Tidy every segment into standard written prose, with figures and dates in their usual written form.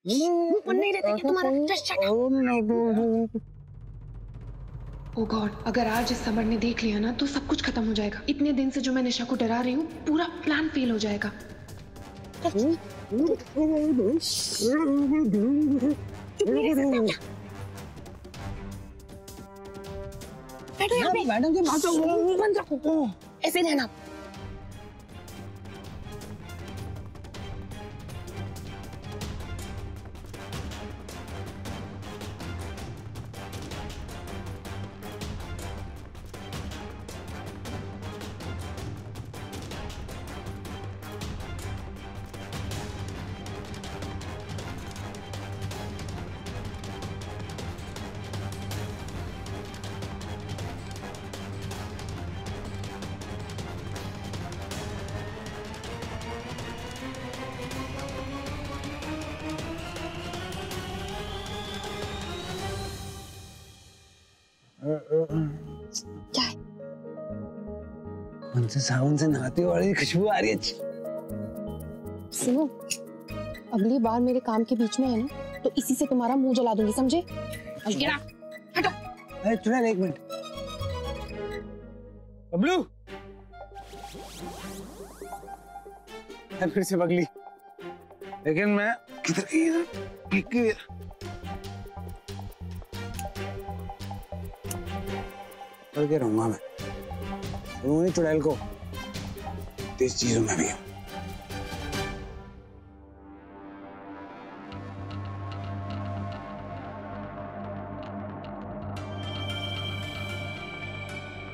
ऊपर नहीं रहता क्या तुम्हारा? Just shut up. Oh god, अगर आज इस समर ने देख लिया ना तो सब कुछ खत्म हो जाएगा। इतने दिन से जो मैं निशा को डरा रही हूँ, पूरा प्लान फेल हो जाएगा। बैठो यहाँ पे। मैडम की बात बंद रखो, ऐसे रहना। क्या है? उनसे साबुन से नहाती वाली खुशबू आ रही है। सुनो, अगली बार मेरे काम के बीच में है ना तो इसी से तुम्हारा मुंह जला दूंगी, समझे? हटो। अरे चुड़ैल, एक मिनट। बबलू, फिर से पगली। लेकिन मैं किधर करके रहूंगा मैं। उन्होंने चुड़ैल को तेज चीजों में भी हूं।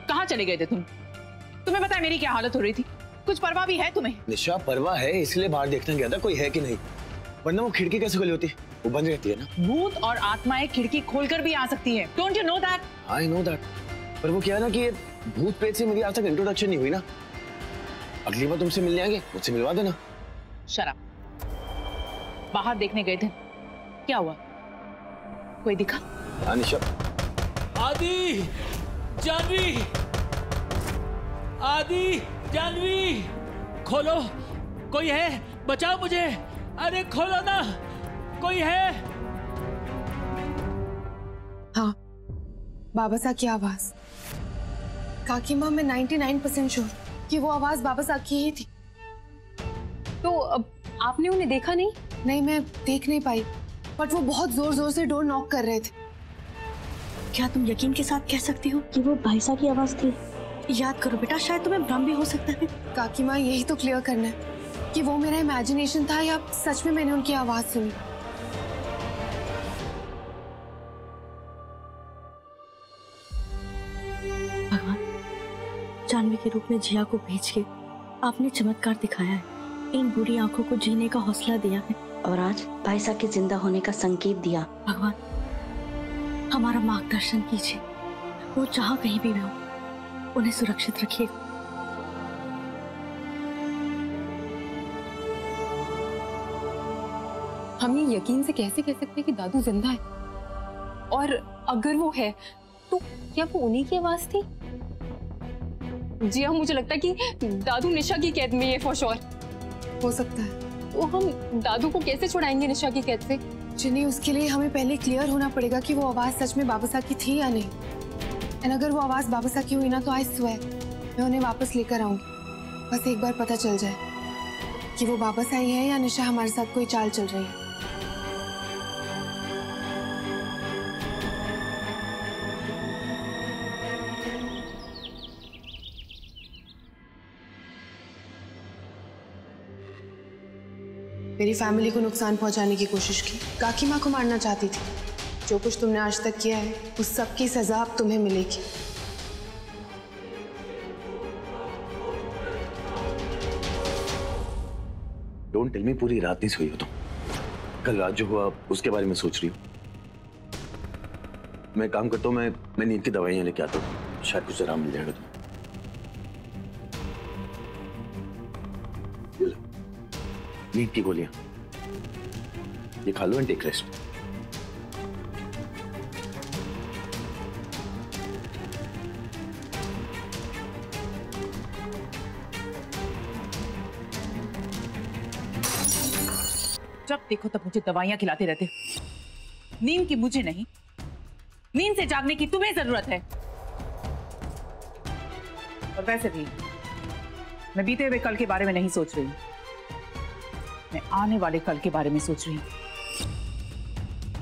कहाँ चले गए थे तुम? तुम्हें पता है मेरी क्या हालत हो रही थी? कुछ परवाह भी है तुम्हें? निशा, परवाह है इसलिए बाहर देखने गया था कोई है कि नहीं, वरना वो खिड़की कैसे खुली होती? वो बंद रहती है ना। भूत और आत्माएं खिड़की खोलकर भी आ सकती हैं। Don't you know that? I know that। पर वो क्या है ना कि भूत प्रेत से मेरी आज तक इंट्रोडक्शन नहीं हुई ना। अगली बार तुमसे मिलने आएंगे, मुझसे मिलवा देना। शराब बाहर देखने गए थे, क्या हुआ? कोई दिखा? हाँ निशा। आदि, जानवी, आदि, जानवी, खोलो, कोई है? बचाओ मुझे, अरे खोलो ना, कोई है? हाँ, बाबा सा की आवाज। काकी माँ, मैं 99% श्योर कि वो आवाज बाबा सा की ही थी। तो अब आपने उन्हें देखा नहीं? नहीं, मैं देख नहीं पाई, बट वो बहुत जोर जोर से डोर नॉक कर रहे थे। क्या तुम यकीन के साथ कह सकती हो कि वो भाईसा की आवाज थी? याद करो बेटा, शायद तुम्हें भ्रम भी हो सकता है। काकी माँ, यही तो क्लियर करना है कि वो मेरा इमेजिनेशन था या सच में मैंने उनकी आवाज सुनी। भगवान, जानवी के रूप में जिया को भेज के आपने चमत्कार दिखाया है, इन बुरी आंखों को जीने का हौसला दिया है और आज भाईसा के जिंदा होने का संकेत दिया। भगवान, हमारा मार्गदर्शन कीजिए, वो जहाँ कहीं भी हो उन्हें सुरक्षित रखिए। हम ये यकीन से कैसे कह सकते हैं कि दादू जिंदा है? और अगर वो है तो क्या वो उन्हीं की आवाज थी? जी हाँ, मुझे लगता है कि दादू निशा की कैद में है फॉर श्योर। हो सकता है। तो हम दादू को कैसे छुड़ाएंगे निशा की कैद से? जिन्हें उसके लिए हमें पहले क्लियर होना पड़ेगा कि वो आवाज सच में बाबा सा की थी या नहीं। एंड अगर वो आवाज बाबा सा की हुई ना तो आई स्वेयर मैं उन्हें वापस लेकर आऊंगी। बस एक बार पता चल जाए कि वो बाबा सा ही है या निशा हमारे साथ कोई चाल चल रही है। मेरी फैमिली को नुकसान पहुंचाने की कोशिश की, काकी माँ को मारना चाहती थी। जो कुछ तुमने आज तक किया है उस सब की सजा अब तुम्हें मिलेगी। डोंट टेल मी पूरी रात नहीं सोई हो तुम। कल रात जो हुआ उसके बारे में सोच रही हो। मैं काम करता हूँ, मैं नींद की दवाइयाँ लेके आता हूँ, शायद कुछ आराम मिल जाएगा तुम्हें। नींद की गोलियां ये खा लो एंड टेक रेस्ट। जब देखो तब मुझे दवाइयां खिलाते रहते। नींद की मुझे नहीं, नींद से जागने की तुम्हें जरूरत है। और वैसे भी मैं बीते हुए कल के बारे में नहीं सोच रही, मैं आने वाले कल के बारे में सोच रही हूँ।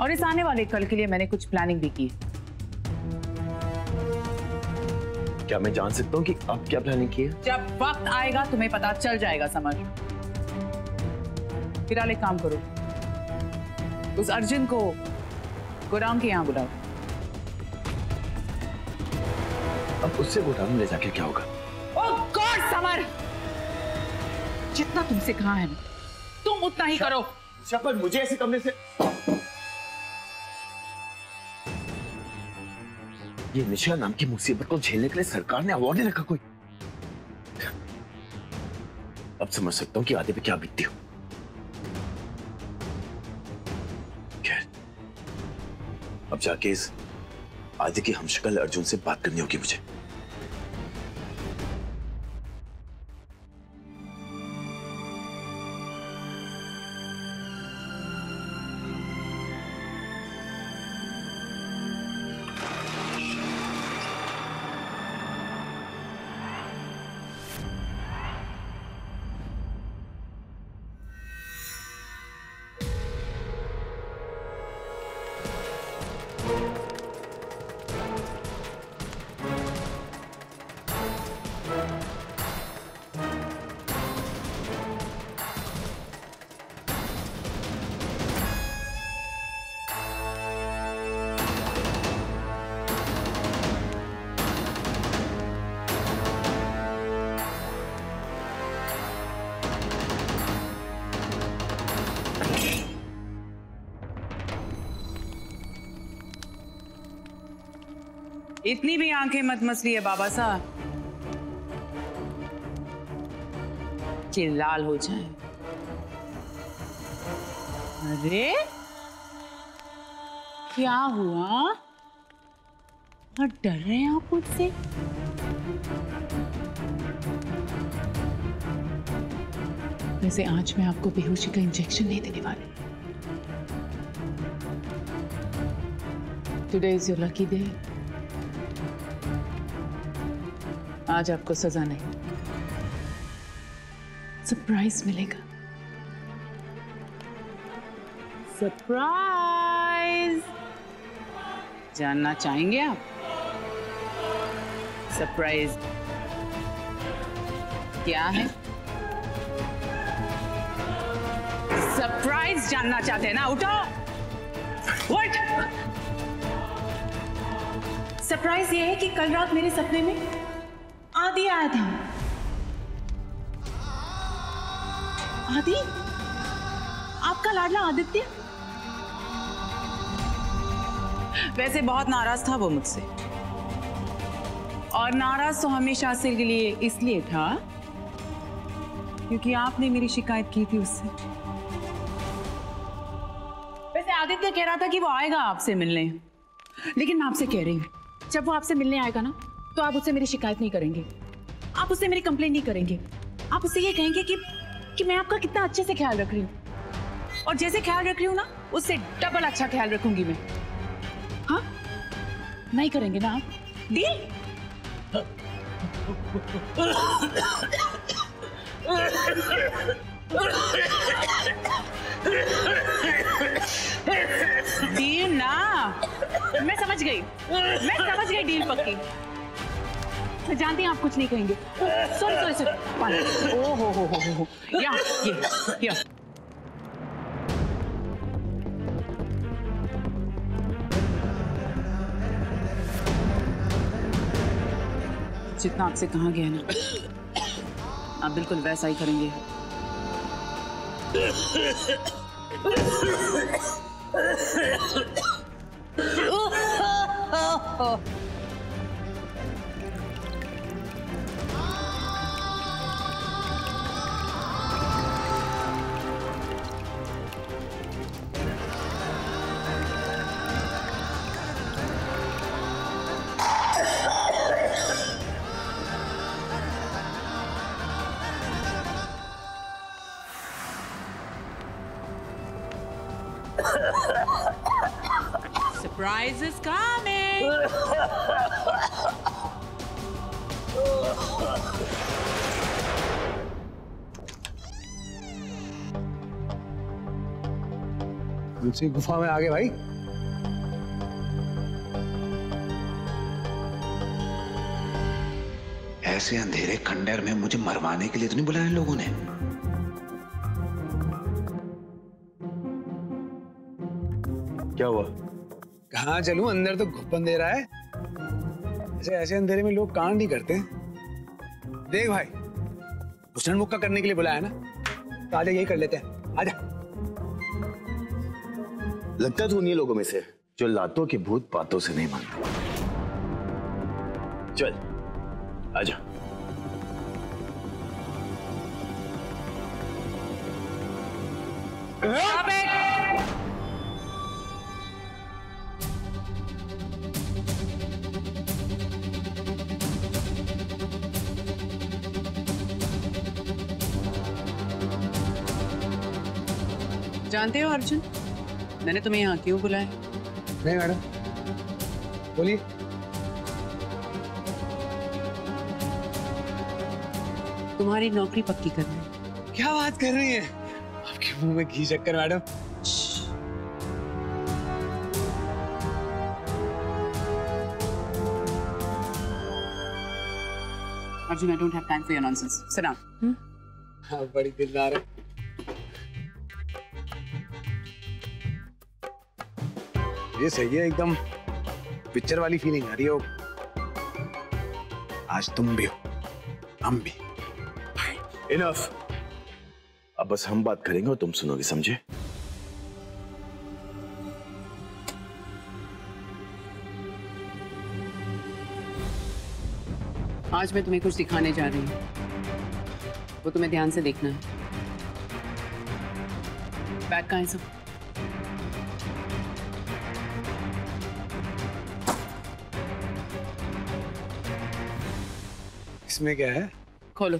और इस आने वाले कल के लिए मैंने कुछ प्लानिंग भी की। क्या मैं जान सकता हूँ कि आप क्या प्लानिंग की है? जब वक्त आएगा तुम्हें पता चल जाएगा समर। फिलहाल एक काम करो, उस अर्जुन को गुराम के यहाँ बुलाओ। अब उससे गुराम ले जाके क्या होगा? ओह गॉड समर, जितना तुमसे कहा है ना तुम उतना ही करो। पर मुझे ऐसे कमरे से ये निशा नाम की मुसीबत को झेलने के लिए सरकार ने अवार्ड नहीं रखा कोई। अब समझ सकता हूँ कि आदि पे क्या बीतती हो। खैर, अब जाके इस आदि के हमशक्ल अर्जुन से बात करनी होगी मुझे। इतनी भी आंखें मत मसलिए बाबा साहब कि लाल हो जाए। अरे क्या हुआ, बहुत डर रहे हैं आप मुझसे? वैसे आज मैं आपको बेहोशी का इंजेक्शन नहीं देने वाली। Today is your lucky day. आज आपको सजा नहीं, सरप्राइज मिलेगा। सरप्राइज जानना चाहेंगे आप? सरप्राइज क्या है? सरप्राइज जानना चाहते हैं ना? उठो, उठ। सरप्राइज ये है कि कल रात मेरे सपने में आदि आया था। आदि, आपका लाडला आदित्य। वैसे बहुत नाराज था वो मुझसे, और नाराज तो हमेशा से के लिए इसलिए था क्योंकि आपने मेरी शिकायत की थी उससे। वैसे आदित्य कह रहा था कि वो आएगा आपसे मिलने, लेकिन मैं आपसे कह रही हूं, जब वो आपसे मिलने आएगा ना तो आप उससे मेरी शिकायत नहीं करेंगे, आप उससे मेरी कंप्लेंट नहीं करेंगे। आप उससे ये कहेंगे कि मैं आपका कितना अच्छे से ख्याल रख रही हूँ, और जैसे ख्याल रख रही हूँ ना उससे डबल अच्छा ख्याल रखूंगी मैं। हाँ, नहीं करेंगे ना आप? डील? डील ना? मैं समझ गई डील पक्की। मैं जानती हूँ आप कुछ नहीं कहेंगे। सॉरी। ओ हो। या। जितना आपसे कहा गया ना, आप बिल्कुल वैसा ही करेंगे। Surprise is coming. दूसरी गुफा में आ गए भाई। ऐसे अंधेरे खंडर में मुझे मरवाने के लिए तो नहीं बुलाया इन लोगों ने। क्या हुआ? कहाँ चलूं, अंदर तो घुप्पन दे रहा है। ऐसे अंधेरे में लोग कांड नहीं करते। देख भाई, घुसन मुक्का करने के लिए बुलाया ना, तो आजा यही कर लेते हैं। आजा। लगता तो उन्हीं लोगों में से जो लातों की भूत बातों से नहीं मानते। चल आजा। जानते हो अर्जुन, मैंने तुम्हें यहाँ क्यों बुलाया? नहीं मैडम, बोलिए। तुम्हारी नौकरी पक्की करनी। क्या बात कर रही हैं? आपके मुंह में घी शक्कर madam. Arjun, I don't have time for your nonsense. Sit down. हाँ, बड़ी दिलदार है। ये सही है, एकदम पिक्चर वाली फीलिंग आ रही हो। आज तुम भी हो, हम भी। इनफ। अब बस हम बात करेंगे और तुम सुनोगे, समझे? आज मैं तुम्हें कुछ दिखाने जा रही हूँ, वो तुम्हें ध्यान से देखना है। बैग कहाँ है सब? इसमें क्या है? खोलो।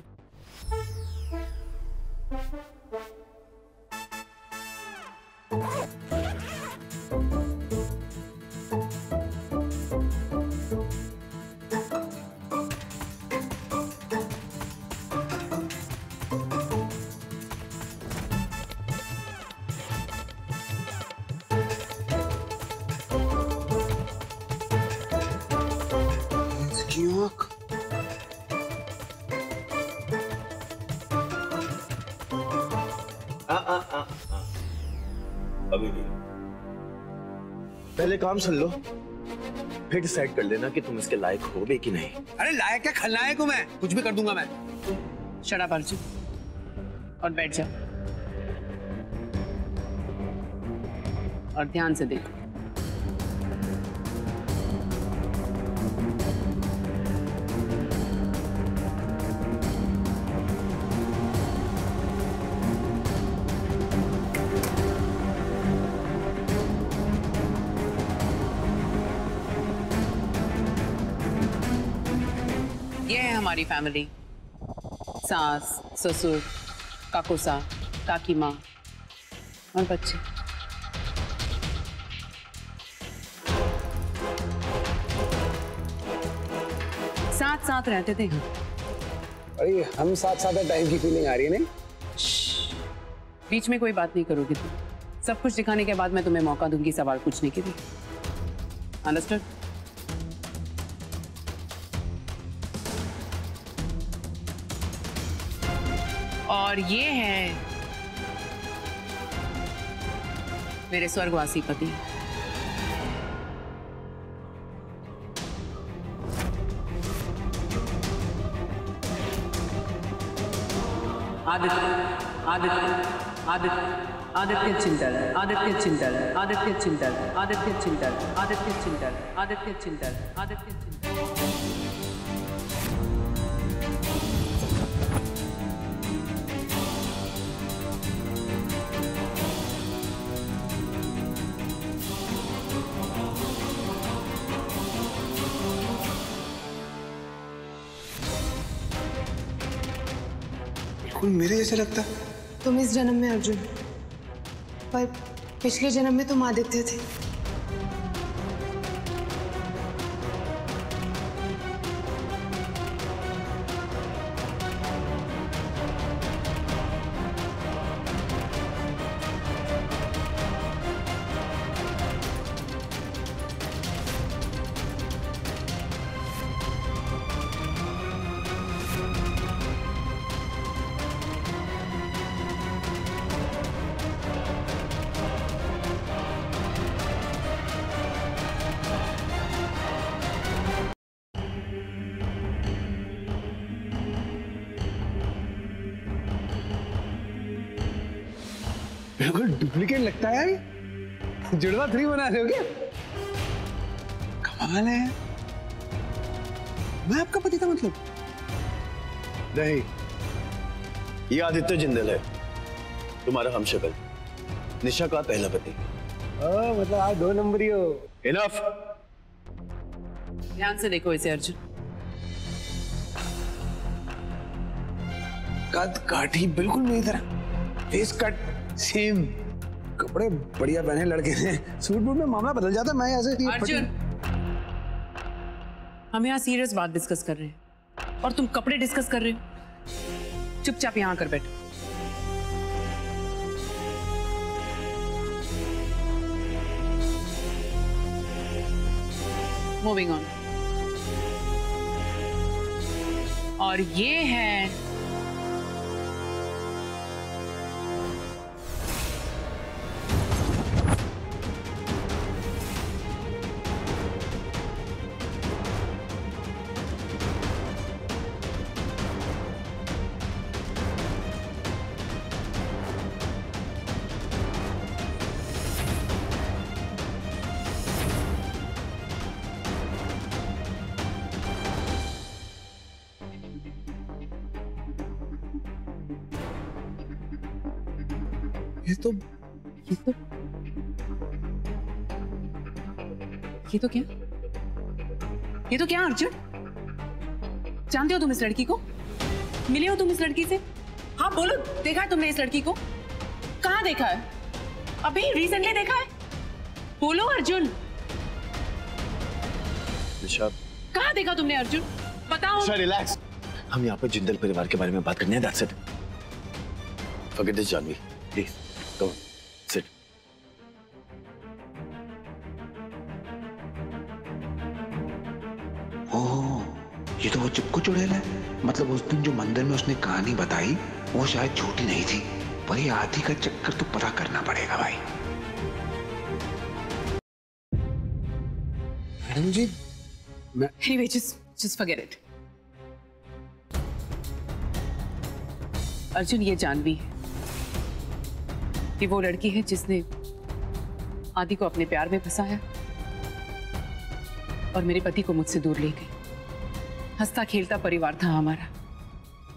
अभी नहीं, पहले काम सुन लो, फिर डिसाइड कर लेना कि तुम इसके लायक होगे कि नहीं। अरे लायक क्या, खलनायक हूं मैं, कुछ भी कर दूंगा मैं। शट अप अर्जुन, और बैठ जाओ और ध्यान से देखो। ये है हमारी फैमिली, सास, ससुर, काकोसा, काकी माँ और बच्चे। साथ साथ रहते थे। अरे हम साथ साथ टाइम की फीलिंग आ रही है नहीं? बीच में कोई बात नहीं करोगे तुम। सब कुछ दिखाने के बाद मैं तुम्हें मौका दूंगी सवाल पूछने के लिए। अंडरस्टूड? और ये है मेरे स्वर्गवासी पति। आदित्य चिंतल, आदित्य चिंतल, आदित्य चिंतल, आदित्य चिंतल, आदित्य चिंतल, आदित्य चिंतल, आदित्य चिंतल। बिल्कुल मेरे जैसे लगता। तुम इस जन्म में अर्जुन, पर पिछले जन्म में तुम आदित्य थे। बिल्कुल डुप्लीकेट लगता है यार, जुड़वा 3 बना रहे हो क्या? कमाल है। मैं आपका पति था मतलब? नहीं, ये आदित्य जिंदल है, तुम्हारा हमशक्ल, निशा का पहला पति। मतलब आप 2 नंबरी हो। इनफ। ध्यान से देखो इसे अर्जुन। कद काठी बिल्कुल मेरी तरह, फेस कट सेम, कपड़े बढ़िया पहने लड़के ने, सूट बूट में मामला बदल जाता। मैं ऐसे अर्जुन, हम यहाँ सीरियस बात डिस्कस कर रहे हैं और तुम कपड़े डिस्कस कर रहे हो। चुपचाप यहाँ आकर बैठो। Moving on. और ये है ये तो क्या अर्जुन? जानते हो तुम इस लड़की को? मिले हो तुम इस लड़की से? हाँ बोलो, देखा है तुमने इस लड़की को? कहाँ देखा है? अभी रिसेंटली देखा है? बोलो अर्जुन। निशा, कहाँ देखा तुमने अर्जुन? बताओ। निशा रिलैक्स, हम यहाँ पर जिंदल परिवार के बारे में बात करने हैं। That's it. Forget this Jahnavi, please come on, sit. Oh, ये तो वो चिपकू चुड़ैल है। मतलब उस दिन जो मंदिर में उसने कहानी बताई वो शायद झूठी नहीं थी, पर ये आदि का चक्कर तो पता करना पड़ेगा भाई। मैडम जी, मैं Anyway, just forget it. Arjun, ये जानवी है कि वो लड़की है जिसने आदि को अपने प्यार में फंसाया और मेरे पति को मुझसे दूर ले गई। हंसता खेलता परिवार था हमारा,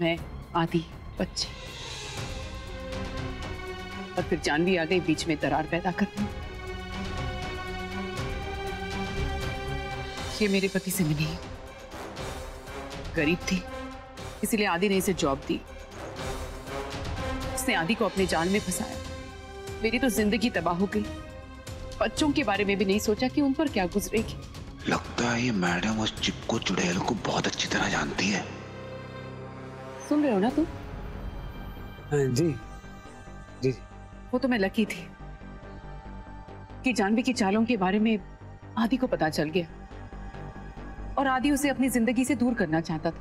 मैं, आदि, बच्चे, और फिर जानवी आ गई बीच में दरार पैदा करने। ये मेरे पति से मिली, गरीब थी, इसीलिए आदि ने इसे जॉब दी। उसने आदि को अपने जाल में फंसाया। मेरी तो जिंदगी तबाह हो गई। बच्चों के बारे में भी नहीं सोचा कि उन पर क्या गुजरेगी। लगता है ये मैडम उस चिपको चुड़ैल को बहुत अच्छी तरह जानती है। सुन रहे हो ना तुम? हाँ जी जी। वो तो मैं लकी थी कि जानवी की चालों के बारे में आदि को पता चल गया और आदि उसे अपनी जिंदगी से दूर करना चाहता था।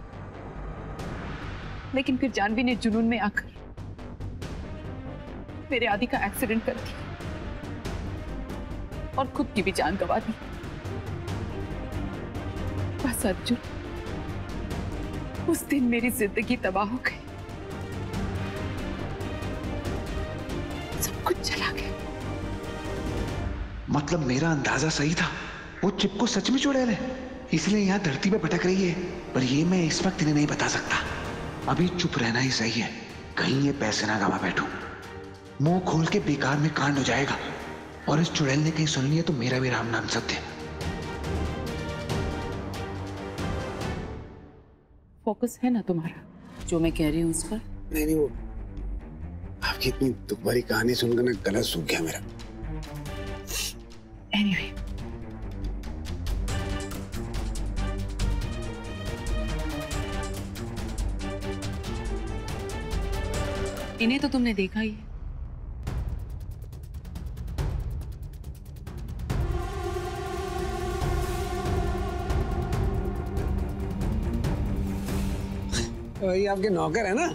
लेकिन फिर जानवी ने जुनून में आकर मेरे आदि का एक्सीडेंट कर दिया और खुद की भी जान गंवा दी। बस अर्जुन, उस दिन मेरी जिंदगी तबाह हो गई, सब कुछ चला गया। मतलब मेरा अंदाजा सही था, वो चिपको सच में चुड़ैल है, इसलिए यहाँ धरती पे भटक रही है। पर ये मैं इस वक्त इन्हें नहीं बता सकता। अभी चुप रहना ही सही है, कहीं ये पैसे ना गवा बैठूं। मुंह खोल के बेकार में कांड हो जाएगा, और इस चुड़ैल ने कहीं सुन लिया तो मेरा भी राम नाम सत्य। फोकस है ना तुम्हारा जो मैं कह रही हूँ उस पर? नहीं, वो आपकी इतनी दुख भरी कहानी सुनकर ना गला सूख गया मेरा। एनीवे इन्हें तो तुमने देखा ही है। वही आपके नौकर है ना,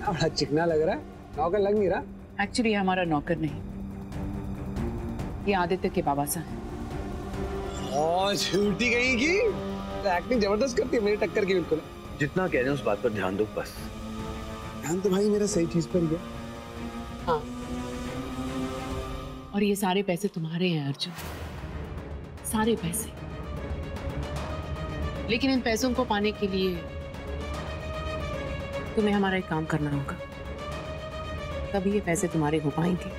बड़ा चिकना लग रहा है, नौकर लग नहीं रहा। एक्चुअली ये हमारा नौकर नहीं, ये आदित्य के बाबा साहब हैं। झूठी कहीं की, एक्टिंग जबरदस्त करती है मेरी टक्कर की बिल्कुल। जितना कह रहे हैं उस बात पर ध्यान दो बस। ध्यान तो भाई मेरा सही चीज पर ही है। हाँ, और ये सारे पैसे तुम्हारे हैं अर्जुन, सारे पैसे। लेकिन इन पैसों को पाने के लिए तुम्हें हमारा एक काम करना होगा, तभी ये पैसे तुम्हारे हो पाएंगे।